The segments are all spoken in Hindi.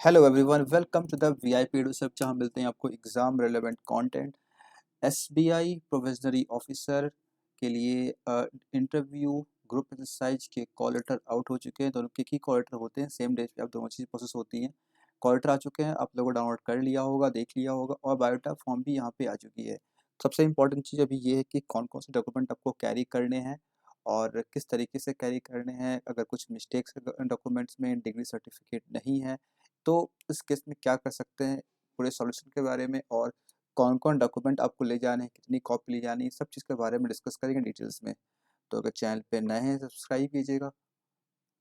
Hello everyone, welcome to the VIP सब, जहाँ मिलते हैं आपको exam relevant content. SBI provisionary officer के लिए इंटरव्यू ग्रुप एक्सरसाइज के कॉल लेटर आउट हो चुके हैं। दोनों के कॉल लेटर होते हैं सेम डेज पे, आप दोनों चीज़ प्रोसेस होती हैं। कॉल लेटर आ चुके हैं, आप लोगों को डाउनलोड कर लिया होगा, देख लिया होगा, और बायोडा फॉर्म भी यहाँ पे आ चुकी है। सबसे इंपॉर्टेंट चीज़ अभी ये है कि कौन कौन से डॉक्यूमेंट आपको कैरी करने हैं और किस तरीके से कैरी करने हैं। अगर कुछ मिस्टेक्स डॉक्यूमेंट्स में, डिग्री सर्टिफिकेट नहीं है, तो इस केस में क्या कर सकते हैं, पूरे सॉल्यूशन के बारे में और कौन कौन डॉक्यूमेंट आपको ले जाने हैं, कितनी कॉपी ले जानी है, सब चीज़ के बारे में डिस्कस करेंगे डिटेल्स में। तो अगर चैनल पे नए हैं, सब्सक्राइब कीजिएगा,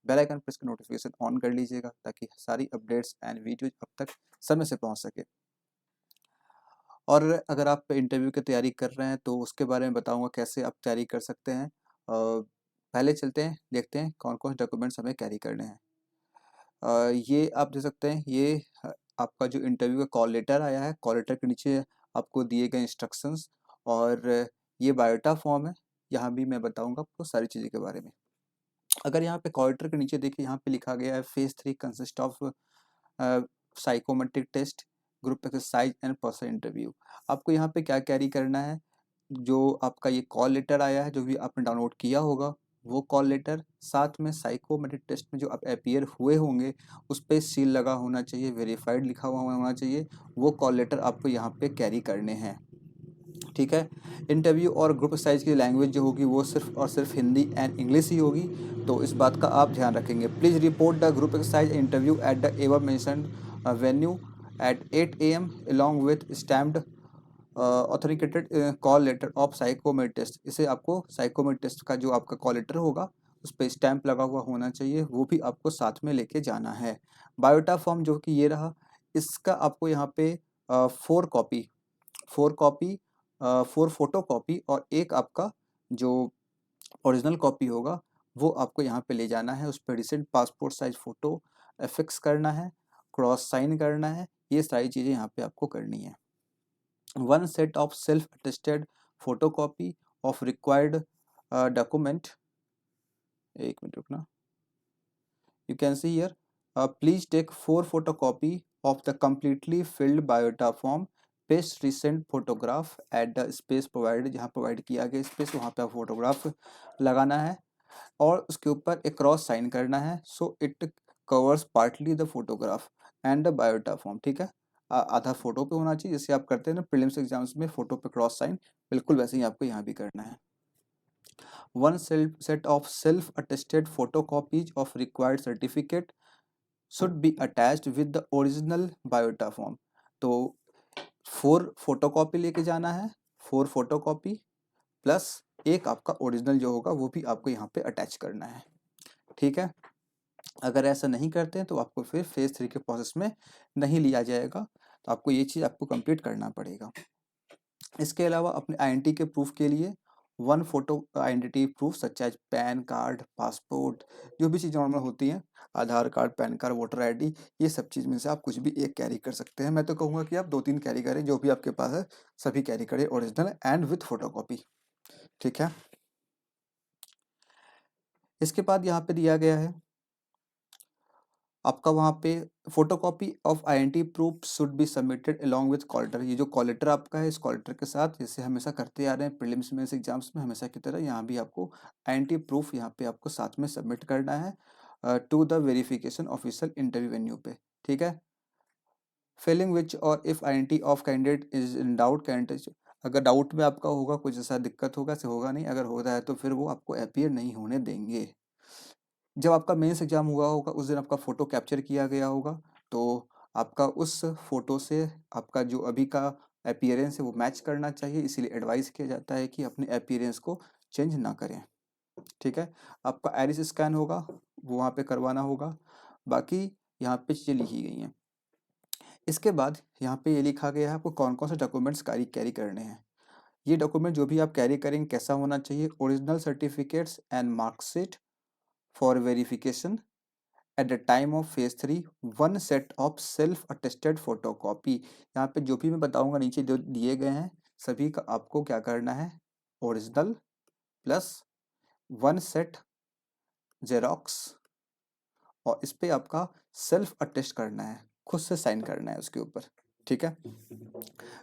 बेल आइकन प्रेस कर नोटिफिकेशन ऑन कर लीजिएगा, ताकि सारी अपडेट्स एंड वीडियो अब तक समय से पहुंच सके। और अगर आप इंटरव्यू की तैयारी कर रहे हैं तो उसके बारे में बताऊंगा कैसे आप तैयारी कर सकते हैं। पहले चलते हैं, देखते हैं कौन कौन से डॉक्यूमेंट्स हमें कैरी करने हैं। ये आप देख सकते हैं, ये आपका जो इंटरव्यू का कॉल लेटर आया है, कॉल लेटर के नीचे आपको दिए गए इंस्ट्रक्शंस, और ये बायोडा फॉर्म है। यहाँ भी मैं बताऊंगा आपको सारी चीज़ें के बारे में। अगर यहाँ पे कॉल लेटर के नीचे देखिए, यहाँ पे लिखा गया है phase 3 consist of psychometric test, group exercise and personal interview. आपको यहाँ पे क्या कैरी करना है, जो आपका ये कॉल लेटर आया है, जो भी आपने डाउनलोड किया होगा, वो कॉल लेटर, साथ में साइकोमेट्रिक टेस्ट में जो आप अपीयर हुए होंगे उस पर सील लगा होना चाहिए, वेरीफाइड लिखा हुआ होना चाहिए, वो कॉल लेटर आपको यहाँ पे कैरी करने हैं। ठीक है। इंटरव्यू और ग्रुप एक्सरसाइज की लैंग्वेज जो होगी वो सिर्फ और सिर्फ हिंदी एंड इंग्लिश ही होगी, तो इस बात का आप ध्यान रखेंगे। Please report the group exercise interview at the ever mentioned venue at 8 AM along with stamped authenticated call letter of psychometric test. इसे आपको साइकोमेट्रिक टेस्ट का जो आपका कॉल लेटर होगा उस पर स्टैंप लगा हुआ होना चाहिए, वो भी आपको साथ में लेके जाना है। बायोडा फॉर्म जो कि ये रहा, इसका आपको यहाँ पे 4 कॉपी, 4 कॉपी, 4 फोटो कॉपी और एक आपका जो ओरिजिनल कॉपी होगा वो आपको यहाँ पे ले जाना है। उस पर recent passport size photo fix करना है, क्रॉस साइन करना है, ये सारी चीज़ें यहाँ पे आपको करनी है। 1 set of self-attested photocopy of required document. एक मिनट रुकना। You can see here, please take 4 photocopy of the completely filled biodata form. Paste recent photograph at the space provided, जहाँ प्रोवाइड किया गया स्पेस वहाँ पे आप फोटोग्राफ लगाना है और उसके ऊपर एक क्रॉस साइन करना है। So it covers partly the photograph and the biodata form. ठीक है, आधा फोटो पे होना चाहिए, जैसे आप करते हैं ना प्रीलिम्स एग्जाम्स में फोटो पे क्रॉस साइन, बिल्कुल वैसे ही आपको यहाँ भी करना है। 1 set of self-attested photocopies of required certificate should be attached with the original biodata form। तो 4 फोटोकॉपी लेके जाना है, 4 फोटोकॉपी प्लस एक आपका ओरिजिनल जो होगा वो भी आपको यहाँ पे अटैच करना है। ठीक है, अगर ऐसा नहीं करते हैं तो आपको फिर फेज 3 के प्रोसेस में नहीं लिया जाएगा, तो आपको ये चीज़ आपको कंप्लीट करना पड़ेगा। इसके अलावा अपने आइडेंटिटी के प्रूफ के लिए 1 photo identity proof such as PAN card, passport, जो भी चीज़ नॉर्मल होती हैं, Aadhaar card, PAN card, voter ID, ये सब चीज़ में से आप कुछ भी एक कैरी कर सकते हैं। मैं तो कहूँगा कि आप 2-3 कैरी करें, जो भी आपके पास है सभी कैरी करें, ओरिजिनल एंड विथ फोटोकॉपी। ठीक है, इसके बाद यहाँ पे दिया गया है आपका वहाँ पे photocopy of identity proof should be submitted along with call letter. ये जो कॉल लेटर आपका है, इस कॉल लेटर के साथ, जैसे हमेशा करते आ रहे हैं प्रीलिम्स में, एग्जाम्स में हमेशा की तरह, यहाँ भी आपको आइडेंटिटी प्रूफ यहाँ पे आपको साथ में सबमिट करना है to the verification official interview venue पे। ठीक है, फेलिंग विच और if identity of candidate is in doubt, candidate अगर डाउट में आपका होगा, कुछ ऐसा दिक्कत होगा, ऐसे होगा नहीं, अगर होता है तो फिर वो आपको अपीयर नहीं होने देंगे। जब आपका मेंस एग्जाम हुआ होगा उस दिन आपका फ़ोटो कैप्चर किया गया होगा, तो आपका उस फ़ोटो से आपका जो अभी का अपीयरेंस है वो मैच करना चाहिए, इसीलिए एडवाइस किया जाता है कि अपने अपीयरेंस को चेंज ना करें। ठीक है, आपका आइरिस स्कैन होगा, वो वहाँ पे करवाना होगा। बाकी यहाँ पे चीज़ें लिखी गई हैं। इसके बाद यहाँ पे ये लिखा गया है आपको कौन कौन से डॉक्यूमेंट्स कैरी करने हैं। ये डॉक्यूमेंट जो भी आप कैरी करेंगे कैसा होना चाहिए, original certificates and marksheet for verification at the time of phase 3, 1 set of self attested photocopy. यहाँ पे जो भी मैं बताऊंगा नीचे जो दिए गए हैं सभी का आपको क्या करना है, ओरिजिनल प्लस 1 सेट जेरोक्स, और इस पे आपका सेल्फ अटेस्ट करना है। खुद से साइन करना है उसके ऊपर, ठीक है।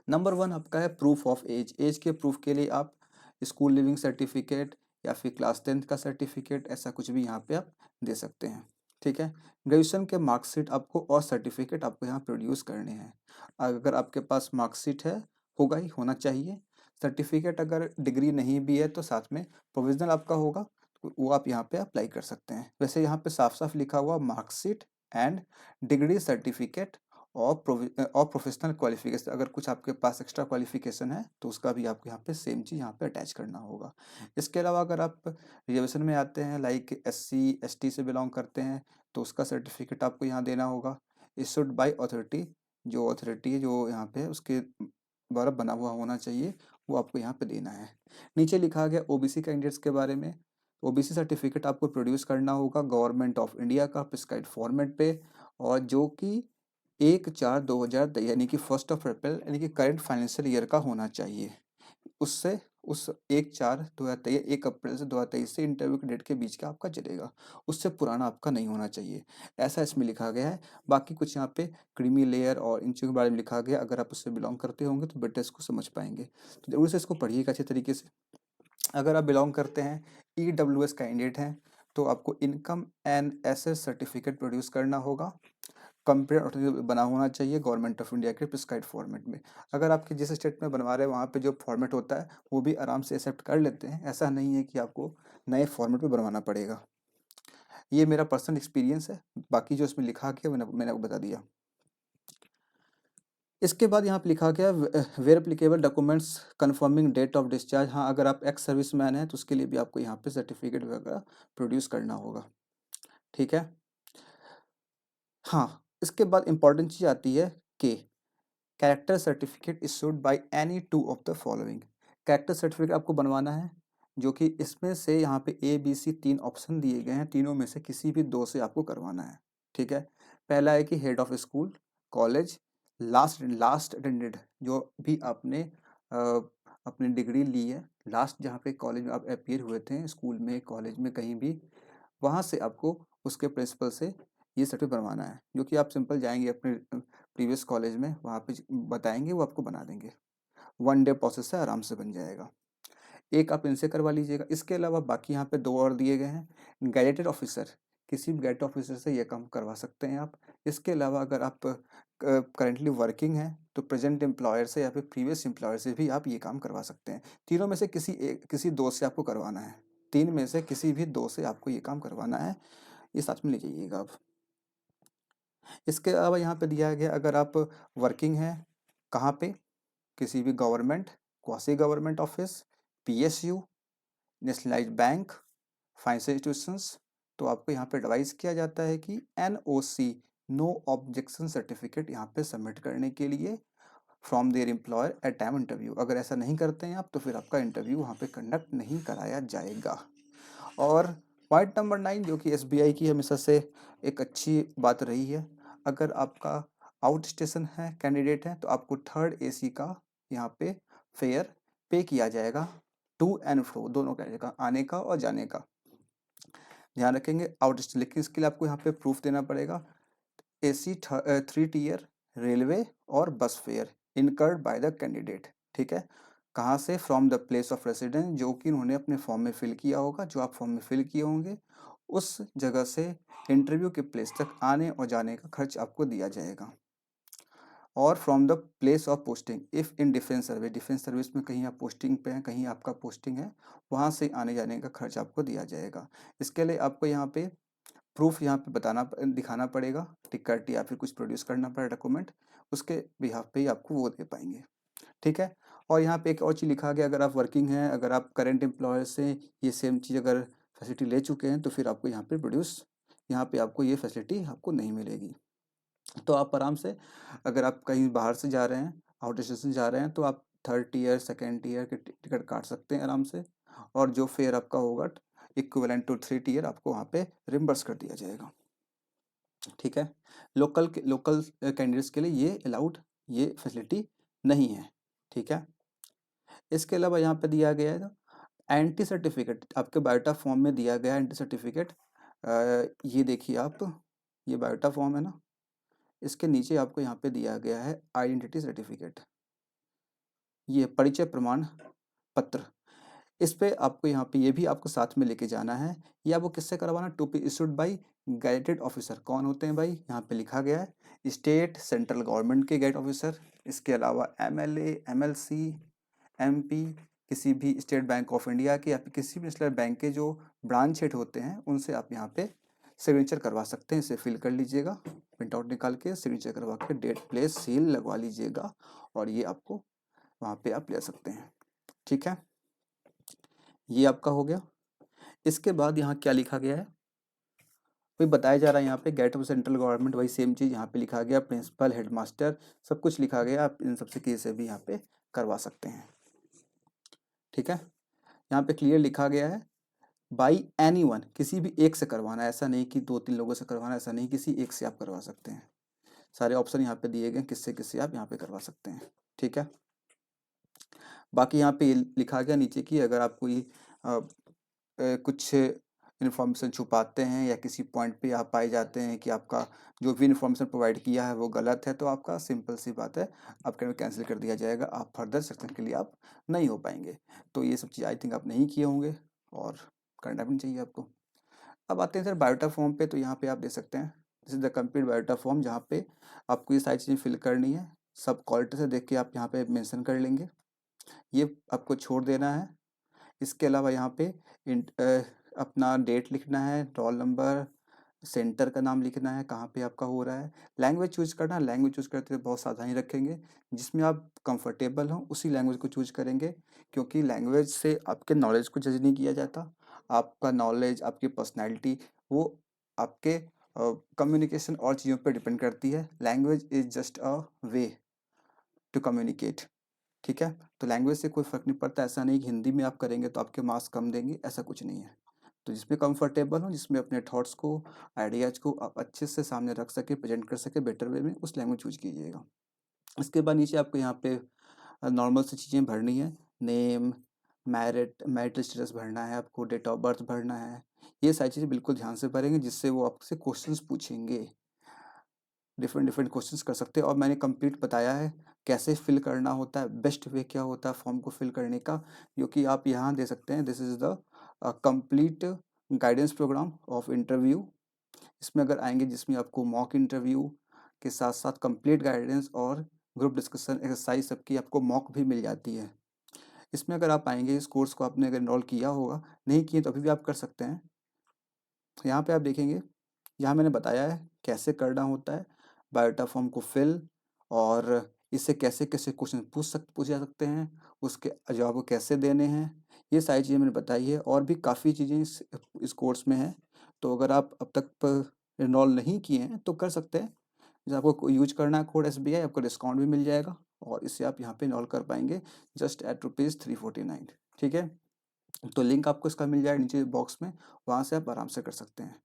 नंबर 1 आपका है प्रूफ ऑफ एज। एज के प्रूफ के लिए आप स्कूल लिविंग सर्टिफिकेट या फिर क्लास 10th का सर्टिफिकेट, ऐसा कुछ भी यहाँ पे आप दे सकते हैं, ठीक है। ग्रेजुएशन के मार्कशीट आपको और सर्टिफिकेट आपको यहाँ प्रोड्यूस करने हैं। अगर आपके पास मार्कशीट है, होगा ही, होना चाहिए। सर्टिफिकेट अगर डिग्री नहीं भी है तो साथ में प्रोविजनल आपका होगा, तो वो आप यहाँ पे अप्लाई कर सकते हैं। वैसे यहाँ पे साफ साफ लिखा हुआ मार्कशीट एंड डिग्री सर्टिफिकेट और प्रोफेशनल क्वालिफिकेशन, अगर कुछ आपके पास एक्स्ट्रा क्वालिफिकेशन है तो उसका भी आपको यहाँ पे सेम चीज़ यहाँ पे अटैच करना होगा। इसके अलावा अगर आप रिजर्वेशन में आते हैं, लाइक SC ST से बिलोंग करते हैं, तो उसका सर्टिफिकेट आपको यहाँ देना होगा। इशूड बाय अथॉरिटी, जो अथॉरिटी है जो यहाँ पे है उसके द्वारा बना हुआ होना चाहिए, वो आपको यहाँ पे देना है। नीचे लिखा गया OBC कैंडिडेट्स के बारे में। OBC सर्टिफिकेट आपको प्रोड्यूस करना होगा गवर्नमेंट ऑफ इंडिया का प्रिस्क्राइब्ड फॉर्मेट पे, और जो कि 1/4/2023 यानी कि 1 अप्रैल यानी कि करंट फाइनेंशियल ईयर का होना चाहिए। उससे उस 1/4/2023 1 अप्रैल से 2023 से इंटरव्यू के डेट के बीच का आपका चलेगा, उससे पुराना आपका नहीं होना चाहिए, ऐसा इसमें लिखा गया है। बाकी कुछ यहाँ पे क्रीमी लेयर और इन चीज़ों के बारे में लिखा गया, अगर आप उससे बिलोंग करते होंगे तो बेटर इसको समझ पाएंगे, तो जरूर से इसको पढ़िएगा अच्छे तरीके से। अगर आप बिलोंग करते हैं, EWS कैंडिडेट हैं, तो आपको income and asset certificate produce करना होगा। कंप्यूटर बना होना चाहिए गवर्नमेंट ऑफ इंडिया के प्रिस्क्राइब्ड फॉर्मेट में। अगर आपके जिस स्टेट में बनवा रहे हैं वहाँ पे जो फॉर्मेट होता है वो भी आराम से एक्सेप्ट कर लेते हैं, ऐसा नहीं है कि आपको नए फॉर्मेट में बनवाना पड़ेगा। ये मेरा पर्सनल एक्सपीरियंस है, बाकी जो इसमें लिखा गया मैंने आपको बता दिया। इसके बाद यहाँ पे लिखा गया where applicable documents confirming date of discharge. हाँ, अगर आप एक्स सर्विस मैन हैं तो उसके लिए भी आपको यहाँ पे सर्टिफिकेट वगैरह प्रोड्यूस करना होगा, ठीक है। हाँ, इसके बाद इंपॉर्टेंट चीज़ आती है कि character certificate issued by any two of the following. Character certificate आपको बनवाना है, जो कि इसमें से यहाँ पे ABC 3 ऑप्शन दिए गए हैं, तीनों में से किसी भी 2 से आपको करवाना है, ठीक है। पहला है कि head of school college last last attended, जो भी आपने अपनी डिग्री ली है, लास्ट जहाँ पे कॉलेज में आप अपीयर हुए थे, स्कूल में कॉलेज में कहीं भी, वहाँ से आपको उसके प्रिंसिपल से ये सर्टिफिकेट बनवाना है, जो कि आप सिंपल जाएंगे अपने प्रीवियस कॉलेज में, वहाँ पे बताएंगे, वो आपको बना देंगे। 1 डे प्रोसेस है, आराम से बन जाएगा। एक आप इनसे करवा लीजिएगा। इसके अलावा बाकी यहाँ पे 2 और दिए गए हैं। गैजेटेड ऑफिसर, किसी भी गैजेटेड ऑफिसर से ये काम करवा सकते हैं आप। इसके अलावा अगर आप करेंटली वर्किंग हैं तो प्रेजेंट एम्प्लॉयर से या फिर प्रीवियस एम्प्लॉयर से भी आप ये काम करवा सकते हैं। तीनों में से किसी 2 से आपको करवाना है, 3 में से किसी भी 2 से आपको ये काम करवाना है, ये साथ में ले जाइएगा आप। इसके अलावा यहाँ पे दिया गया, अगर आप वर्किंग हैं कहाँ पे, किसी भी government, quasi government office, PSU, nationalised bank, financial institutions, तो आपको यहाँ पे एडवाइस किया जाता है कि NOC नो ऑब्जेक्शन सर्टिफिकेट यहाँ पे सबमिट करने के लिए from their employer at time interview. अगर ऐसा नहीं करते हैं आप तो फिर आपका इंटरव्यू वहाँ पे कंडक्ट नहीं कराया जाएगा। और पॉइंट नंबर 9, जो कि SBI की हमेशा से एक अच्छी बात रही है, अगर आपका आउट स्टेशन है कैंडिडेट है तो आपको 3rd AC का यहाँ पे फेयर पे किया जाएगा, टू एंड फ्रो दोनों का, आने का और जाने का। ध्यान रखेंगे आउट स्टेशन, लेकिन इसके लिए आपको यहाँ पे प्रूफ देना पड़ेगा। AC 3 टियर रेलवे और बस fair incurred by the candidate, ठीक है। कहाँ से, from the place of residence, जो कि उन्होंने अपने फॉर्म में फिल किया होगा, जो आप फॉर्म में फिल किए होंगे उस जगह से इंटरव्यू के प्लेस तक आने और जाने का खर्च आपको दिया जाएगा। और from the place of posting if in defence service में कहीं आप पोस्टिंग पे हैं, कहीं आपका पोस्टिंग है, वहाँ से आने जाने का खर्च आपको दिया जाएगा। इसके लिए आपको यहाँ पे प्रूफ यहाँ पे दिखाना पड़ेगा, टिकट या फिर कुछ प्रोड्यूस करना पड़ेगा डॉक्यूमेंट, उसके बिहाफ पे ही आपको वो दे पाएंगे, ठीक है। और यहाँ पे एक और चीज़ लिखा गया, अगर आप वर्किंग हैं, अगर आप करेंट एम्प्लॉयर से ये सेम चीज़ अगर फैसिलिटी ले चुके हैं तो फिर आपको यहाँ पे आपको ये फैसिलिटी आपको नहीं मिलेगी। तो आप आराम से, अगर आप कहीं बाहर से जा रहे हैं, आउट स्टेशन जा रहे हैं, तो आप 3rd टियर 2nd टियर के टिकट काट सकते हैं आराम से, और जो फेयर आपका होगा इक्विवेलेंट टू 3 टियर आपको वहाँ पे रिम्बर्स कर दिया जाएगा, ठीक है। लोकल कैंडिडेट्स के लिए ये अलाउड, ये फैसिलिटी नहीं है, ठीक है। इसके अलावा यहाँ पे दिया गया है एंटी सर्टिफिकेट, आपके बायोटा फॉर्म में दिया गया है एंटी सर्टिफिकेट। ये देखिए आप, ये बायोटा फॉर्म है ना, इसके नीचे आपको यहाँ पे दिया गया है आइडेंटिटी सर्टिफिकेट, ये परिचय प्रमाण पत्र। इस पे आपको यहाँ पे ये भी आपको साथ में लेके जाना है। ये आपको किससे करवाना, to be issued by gazetted officer. कौन होते हैं भाई, यहाँ पे लिखा गया है स्टेट सेंट्रल गवर्नमेंट के गैजेट ऑफिसर। इसके अलावा एमएलए, एमएलसी, एमपी, किसी भी स्टेट बैंक ऑफ इंडिया के या फिर किसी भी नेशनल बैंक के जो ब्रांच हेड होते हैं उनसे आप यहाँ पे सिग्नेचर करवा सकते हैं। इसे फिल कर लीजिएगा, प्रिंट आउट निकाल के सिग्नेचर करवा के डेट प्लेस सील लगवा लीजिएगा और ये आपको वहाँ पे आप ले सकते हैं। ठीक है, ये आपका हो गया। इसके बाद यहाँ क्या लिखा गया है, वही बताया जा रहा है यहाँ पे गेट ऑफ सेंट्रल गवर्नमेंट, वही सेम चीज़ यहाँ पे लिखा गया, प्रिंसिपल, हेडमास्टर, सब कुछ लिखा गया। आप इन सबसे किसी से भी यहाँ पे करवा सकते हैं। ठीक है, यहाँ पे क्लियर लिखा गया है बाई एनीवन, किसी भी एक से करवाना है, ऐसा नहीं कि 2-3 लोगों से करवाना है, ऐसा नहीं, किसी एक से आप करवा सकते हैं। सारे ऑप्शन यहाँ पे दिए गए, किससे किससे आप यहाँ पे करवा सकते हैं। ठीक है, बाकी यहाँ पे लिखा गया नीचे की अगर आप कोई कुछ इन्फॉर्मेशन छुपाते हैं या किसी पॉइंट पे आप पाए जाते हैं कि आपका जो भी इन्फॉर्मेशन प्रोवाइड किया है वो गलत है, तो आपका सिंपल सी बात है आपका कैंसिल कर दिया जाएगा, आप फर्दर सेक्शन के लिए आप नहीं हो पाएंगे। तो ये सब चीज़ आई थिंक आप नहीं किए होंगे और करना भी नहीं चाहिए आपको। अब आते हैं सर बायोडा फॉर्म पे, तो यहाँ पे आप देख सकते हैं this is the complete biodata form, जहाँ पे आपको ये सारी चीज़ें फिल करनी है। सब क्वालिटी से देख के आप यहाँ पे मेंशन कर लेंगे, ये आपको छोड़ देना है। इसके अलावा यहाँ पे अपना डेट लिखना है, रोल नंबर, सेंटर का नाम लिखना है, कहाँ पे आपका हो रहा है। लैंग्वेज चूज करना, लैंग्वेज चूज करते हुए बहुत सावधानी रखेंगे, जिसमें आप कंफर्टेबल हो उसी लैंग्वेज को चूज करेंगे, क्योंकि लैंग्वेज से आपके नॉलेज को जज नहीं किया जाता। आपका नॉलेज, आपकी पर्सनैलिटी, वो आपके कम्युनिकेशन और चीज़ों पर डिपेंड करती है। Language is just a way to communicate. ठीक है, तो लैंग्वेज से कोई फ़र्क नहीं पड़ता, ऐसा नहीं कि हिंदी में आप करेंगे तो आपके मार्क्स कम देंगे, ऐसा कुछ नहीं है। तो जिसमें कंफर्टेबल हो, जिसमें अपने थॉट्स को, आइडियाज़ को आप अच्छे से सामने रख सके, प्रेजेंट कर सके बेटर वे में, उस लैंग्वेज चूज कीजिएगा। इसके बाद नीचे आपको यहाँ पे नॉर्मल सी चीज़ें भरनी है, नेम, मैरिट स्टेटस भरना है, आपको डेट ऑफ बर्थ भरना है। ये सारी चीज़ें बिल्कुल ध्यान से भरेंगे, जिससे वो आपसे क्वेश्चंस पूछेंगे, डिफरेंट डिफरेंट क्वेश्चंस कर सकते हैं। और मैंने कंप्लीट बताया है कैसे फिल करना होता है, बेस्ट वे क्या होता है फॉर्म को फिल करने का, जो कि आप यहाँ दे सकते हैं। This is the complete guidance programme of interview. इसमें अगर आएंगे, जिसमें आपको मॉक इंटरव्यू के साथ साथ कंप्लीट गाइडेंस और ग्रुप डिस्कशन एक्सरसाइज सबकी आपको मॉक भी मिल जाती है। इसमें अगर आप आएंगे, इस कोर्स को आपने अगर इनरोल किया होगा, नहीं किए तो अभी भी आप कर सकते हैं। यहाँ पे आप देखेंगे, यहाँ मैंने बताया है कैसे करना होता है बायोडा फॉर्म को फिल, और इससे कैसे कैसे क्वेश्चन पूछ जा सकते हैं, उसके जवाब को कैसे देने हैं, ये सारी चीज़ें मैंने बताई है। और भी काफ़ी चीज़ें इस कोर्स में हैं, तो अगर आप अब तक इनरोल नहीं किए हैं तो कर सकते हैं। जैसे आपको यूज करना है कोड SBI, आपको डिस्काउंट भी मिल जाएगा और इससे आप यहाँ पे इनरोल कर पाएंगे जस्ट एट ₹349। ठीक है, तो लिंक आपको इसका मिल जाएगा नीचे बॉक्स में, वहाँ से आप आराम से कर सकते हैं।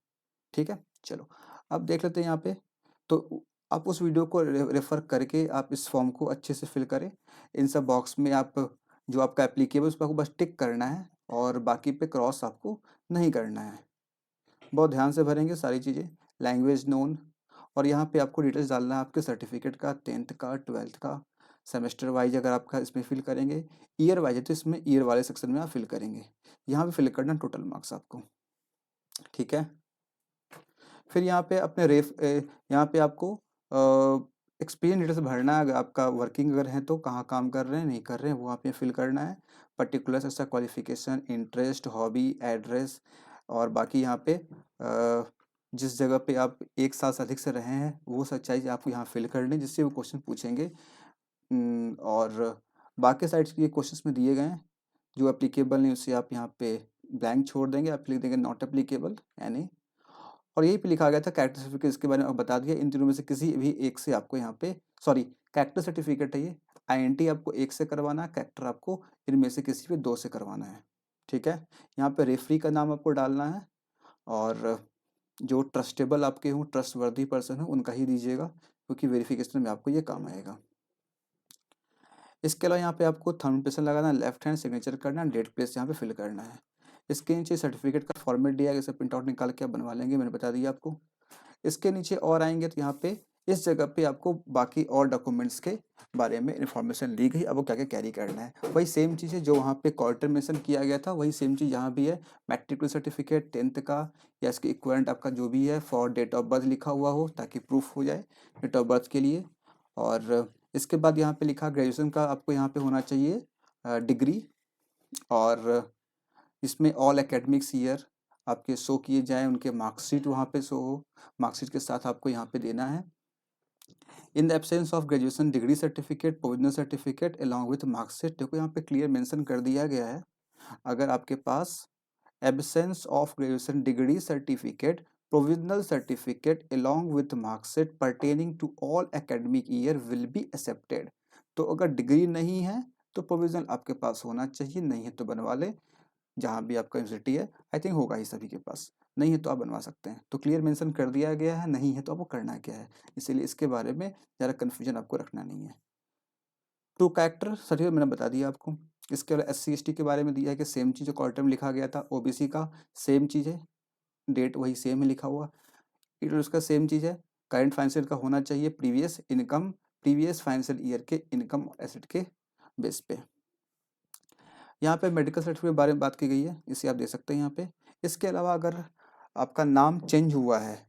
ठीक है, चलो अब देख लेते हैं यहाँ पे। तो आप उस वीडियो को रेफर करके आप इस फॉर्म को अच्छे से फिल करें। इन सब बॉक्स में आप जो आपका एप्लीकेबल उस पर आपको बस टिक करना है और बाकी पे क्रॉस आपको नहीं करना है। बहुत ध्यान से भरेंगे सारी चीज़ें, लैंग्वेज नोन, और यहाँ पे आपको डिटेल्स डालना है आपके सर्टिफिकेट का, 10th का, 12th का, सेमेस्टर वाइज अगर आपका इसमें फिल करेंगे, ईयर वाइज है तो इसमें ईयर वाले सेक्शन में आप फिल करेंगे। यहाँ पे फिल करना टोटल मार्क्स आपको। ठीक है, फिर यहाँ पे अपने यहाँ पे आपको एक्सपीरियंस डिटेल्स भरना है। अगर आपका वर्किंग अगर है तो कहाँ काम कर रहे हैं, नहीं कर रहे हैं, वो आप यहाँ फिल करना है। पर्टिकुलर ऐसा क्वालिफिकेशन, इंटरेस्ट, हॉबी, एड्रेस, और बाकी यहाँ पे जिस जगह पे आप 1 साल से अधिक से रहे हैं वो सच्चाई आपको यहाँ फिल करनी है, जिससे वो क्वेश्चन पूछेंगे। और बाकी साइड्स के क्वेश्चंस में दिए गए हैं, जो एप्लीकेबल नहीं उससे आप यहाँ पे ब्लैंक छोड़ देंगे, आप लिख देंगे नॉट एप्लीकेबल यानी। और यही पे लिखा गया था कैरेक्टर सर्टिफिकेट, इसके बारे में आपको बता दिया। इन तीनों में से किसी भी एक से आपको यहाँ पे, सॉरी कैरेक्टर सर्टिफिकेट है ये, INT आपको 1 से करवाना है, कैरेक्टर आपको इनमें से किसी भी 2 से करवाना है। ठीक है, यहाँ पे रेफरी का नाम आपको डालना है, और जो ट्रस्टेबल आपके हों, ट्रस्ट वर्दी पर्सन हो, उनका ही दीजिएगा, क्योंकि वेरिफिकेशन में आपको ये काम आएगा। इसके अलावा यहाँ पे आपको थंब इम्प्रेशन लगाना है, लेफ्ट हैंड सिग्नेचर करना है, डेट प्लेस यहाँ पे फिल करना है। इसके नीचे सर्टिफिकेट का फॉर्मेट दिया है, इसे प्रिंट आउट निकाल के आप बनवा लेंगे, मैंने बता दिया आपको। इसके नीचे और आएंगे तो यहाँ पे इस जगह पे आपको बाकी और डॉक्यूमेंट्स के बारे में इंफॉर्मेशन ली गई, अब वो क्या क्या कैरी करना है। वही सेम चीज़ है जो वहाँ पे क्वार्टर मेंशन किया गया था, वही सेम चीज़ यहाँ भी है। मैट्रिकुलर सर्टिफिकेट 10th का या इसके इक्विवेलेंट आपका जो भी है, फॉर डेट ऑफ बर्थ लिखा हुआ हो ताकि प्रूफ हो जाए डेट ऑफ बर्थ के लिए। और इसके बाद यहाँ पे लिखा ग्रेजुएशन का आपको यहाँ पे होना चाहिए डिग्री, और इसमें ऑल एकेडमिक्स ईयर आपके शो किए जाएँ, उनके मार्कशीट वहाँ पे शो हो, मार्कशीट के साथ आपको यहाँ पे देना है। In the absence of graduation degree certificate, provisional certificate along with marksheet, देखो यहाँ पे क्लियर मेंशन कर दिया गया है, अगर आपके पास absence of graduation degree certificate, provisional certificate along with marksheet pertaining to all academic year will be accepted. तो अगर डिग्री नहीं है तो प्रोविजनल आपके पास होना चाहिए, नहीं है तो बनवा ले, जहाँ भी आपका यूनिवर्सिटी है, आई थिंक होगा ही सभी के पास, नहीं है तो आप बनवा सकते हैं। तो क्लियर मेंशन कर दिया गया है, नहीं है तो आपको करना क्या है, इसीलिए इसके बारे में ज़्यादा कन्फ्यूजन आपको रखना नहीं है। टू कैरेक्टर सर्टिफिकेट मैंने बता दिया आपको। इसके अलावा SC/ST के बारे में दिया है कि सेम चीज़ जो क्वार्टर में लिखा गया था, OBC का सेम चीज़ है, डेट वही सेम है लिखा हुआ, उसका सेम चीज़ है। करंट फाइनेंशियल का होना चाहिए previous income, previous financial year के इनकम एसेट के बेस पे। यहाँ पे मेडिकल सर्टिफिकेट के बारे में बात की गई है, इसे आप दे सकते हैं यहाँ पे। इसके अलावा अगर आपका नाम चेंज हुआ है,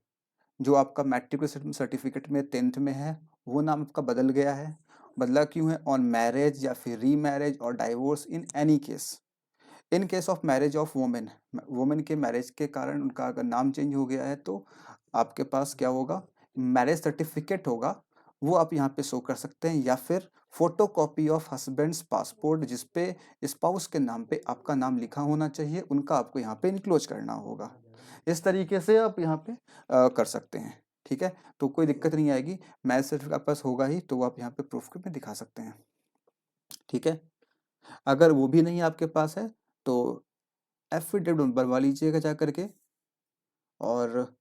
जो आपका मैट्रिक सर्टिफिकेट में 10th में है, वो नाम आपका बदल गया है, बदला क्यों है, ऑन मैरिज या फिर री मैरिज और divorce in any case. In case of marriage of women, women के मैरिज के कारण उनका अगर नाम चेंज हो गया है तो आपके पास क्या होगा, मैरिज सर्टिफिकेट होगा, वो आप यहाँ पे शो कर सकते हैं, या फिर photocopy of husband's passport जिसपे स्पाउस के नाम पे आपका नाम लिखा होना चाहिए, उनका आपको यहाँ पे इनक्लोज करना होगा। इस तरीके से आप यहाँ पे कर सकते हैं, ठीक है। तो कोई दिक्कत नहीं आएगी, मैरिज सर्टिफिकेट आपके पास होगा ही तो वो आप यहाँ पे प्रूफ में दिखा सकते हैं, ठीक है। अगर वो भी नहीं आपके पास है तो एफिडेविट बनवा लीजिएगा जा करके, और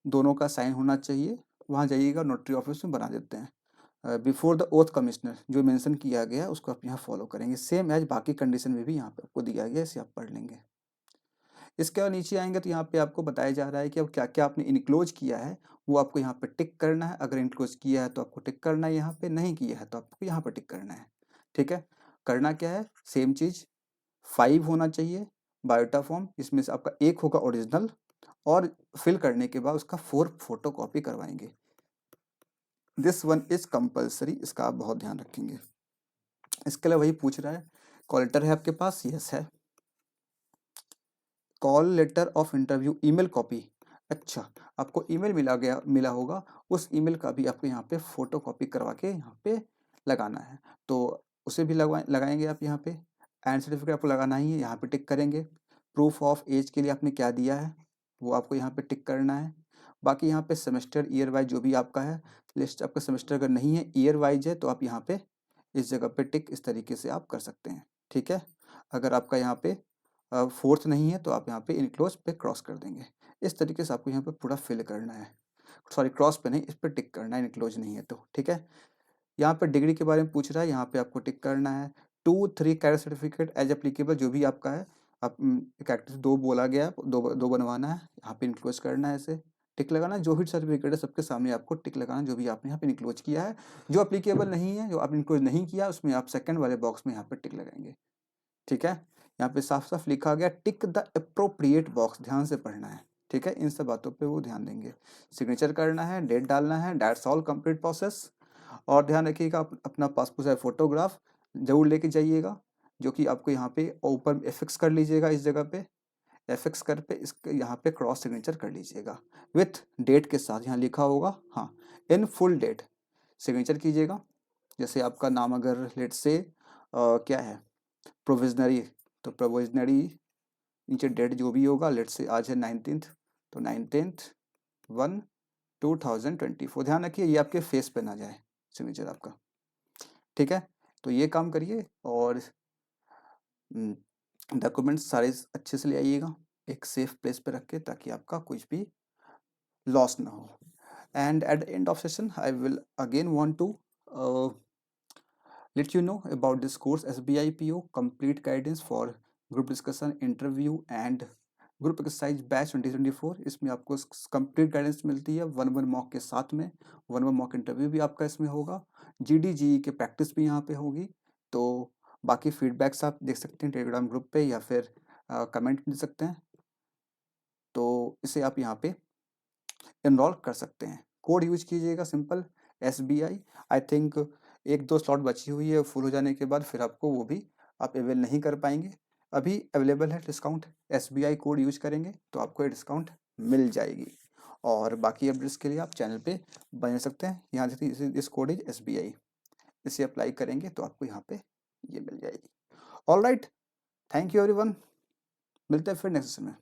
दोनों का साइन होना चाहिए, वहाँ जाइएगा नोटरी ऑफिस में बना देते हैं। बिफोर द ओथ कमिश्नर जो मेंशन किया गया है उसको आप यहाँ फॉलो करेंगे, सेम एज बाकी कंडीशन में भी यहाँ पे आपको दिया गया है, इसे आप पढ़ लेंगे। इसके बाद नीचे आएंगे तो यहाँ पे आपको बताया जा रहा है कि अब क्या क्या आपने इनक्लोज किया है, वो आपको यहाँ पे टिक करना है। अगर इनक्लोज किया है तो आपको टिक करना है, यहाँ पे नहीं किया है तो आपको यहाँ पे टिक करना है, ठीक है। करना क्या है, सेम चीज़, 5 होना चाहिए बायोटा फॉर्म, इसमें से आपका 1 होगा ओरिजिनल, और फिल करने के बाद उसका 4 फोटो कॉपी करवाएंगे। दिस वन इज कंपल्सरी, इसका आप बहुत ध्यान रखेंगे। इसके अलावा वही पूछ रहा है, कॉल लेटर है आपके पास, यस है। Call letter of interview email copy, अच्छा आपको ईमेल मिला होगा, उस ईमेल का भी आपको यहाँ पे फोटो कॉपी करवा के यहाँ पे लगाना है, तो उसे भी लगाएंगे आप यहाँ पे। एंड सर्टिफिकेट आपको लगाना ही है, यहाँ पे टिक करेंगे। प्रूफ ऑफ एज के लिए आपने क्या दिया है वो आपको यहाँ पे टिक करना है। बाकी यहाँ पे सेमेस्टर ईयर वाइज जो भी आपका है, लिस्ट आपका सेमेस्टर अगर नहीं है ईयर वाइज है तो आप यहाँ पे इस जगह पे टिक इस तरीके से आप कर सकते हैं, ठीक है। अगर आपका यहाँ पे 4th नहीं है तो आप यहाँ पे इनक्लोज पे क्रॉस कर देंगे। इस तरीके से आपको यहाँ पे पूरा फिल करना है, सॉरी क्रॉस पे नहीं, इस पर टिक करना है, इनक्लोज नहीं है तो, ठीक है। यहाँ पे डिग्री के बारे में पूछ रहा है, यहाँ पे आपको टिक करना है। 2-3 कैरेट सर्टिफिकेट एज एप्लीकेबल जो भी आपका है, आप कैरेक्टर 2 बोला गया है, दो बनवाना है, यहाँ पे इनक्लोज करना है, ऐसे टिक लगाना है। जो भी सर्टिफिकेट है सबके सामने आपको टिक लगाना, जो भी आपने यहाँ पे इनक्लोज किया है। जो एप्लीकेबल नहीं है, जो आपने इनक्लोज नहीं किया, उसमें आप सेकंड वाले बॉक्स में यहाँ पे टिक लगाएंगे, ठीक है। यहाँ पे साफ साफ लिखा गया टिक द अप्रोप्रिएट बॉक्स, ध्यान से पढ़ना है, ठीक है। इन सब बातों पे वो ध्यान देंगे। सिग्नेचर करना है, डेट डालना है, दैट्स ऑल कंप्लीट प्रोसेस। और ध्यान रखिएगा अपना पासपोर्ट साइज फोटोग्राफ जरूर लेके जाइएगा, जो कि आपको यहाँ पे ऊपर एफिक्स कर लीजिएगा, इस जगह पे एफिक्स कर पे इसके यहाँ पे क्रॉस सिग्नेचर कर लीजिएगा विथ डेट के साथ, यहाँ लिखा होगा, हाँ इन फुल डेट सिग्नेचर कीजिएगा। जैसे आपका नाम अगर लेट से क्या है प्रोविजनरी, तो प्रोविजनरी नीचे डेट जो भी होगा, लेट से आज है 19th, तो 19th/1/2024, ध्यान रखिए ये आपके फेस पे ना जाए सिग्नेचर आपका, ठीक है। तो ये काम करिए और डॉक्यूमेंट्स सारे अच्छे से ले आइएगा एक सेफ प्लेस पे रख के, ताकि आपका कुछ भी लॉस ना हो। And at the end of session I will again want to let you know about this course SBI PO complete guidance for group discussion interview and group exercise batch 2024, इसमें आपको कंप्लीट गाइडेंस मिलती है 1-1 मॉक के साथ में। 1-1 मॉक इंटरव्यू भी आपका इसमें होगा, GD की प्रैक्टिस भी यहाँ पे होगी। तो बाकी फीडबैक्स आप देख सकते हैं टेलीग्राम ग्रुप पे, या फिर कमेंट दे सकते हैं। तो इसे आप यहाँ पे एनरोल कर सकते हैं। कोड यूज कीजिएगा simple SBI। I think 1-2 slot बची हुई है, फुल हो जाने के बाद फिर आपको वो भी आप अवेल नहीं कर पाएंगे। अभी अवेलेबल है डिस्काउंट, SBI कोड यूज करेंगे तो आपको ये डिस्काउंट मिल जाएगी। और बाकी अपडेट्स के लिए आप चैनल पे बने सकते हैं। यहाँ देखिए दिस कोड इज SBI, इसे अप्लाई करेंगे तो आपको यहाँ पे ये मिल जाएगी। All right, thank you everyone, मिलते हैं फिर नेक्स्ट में।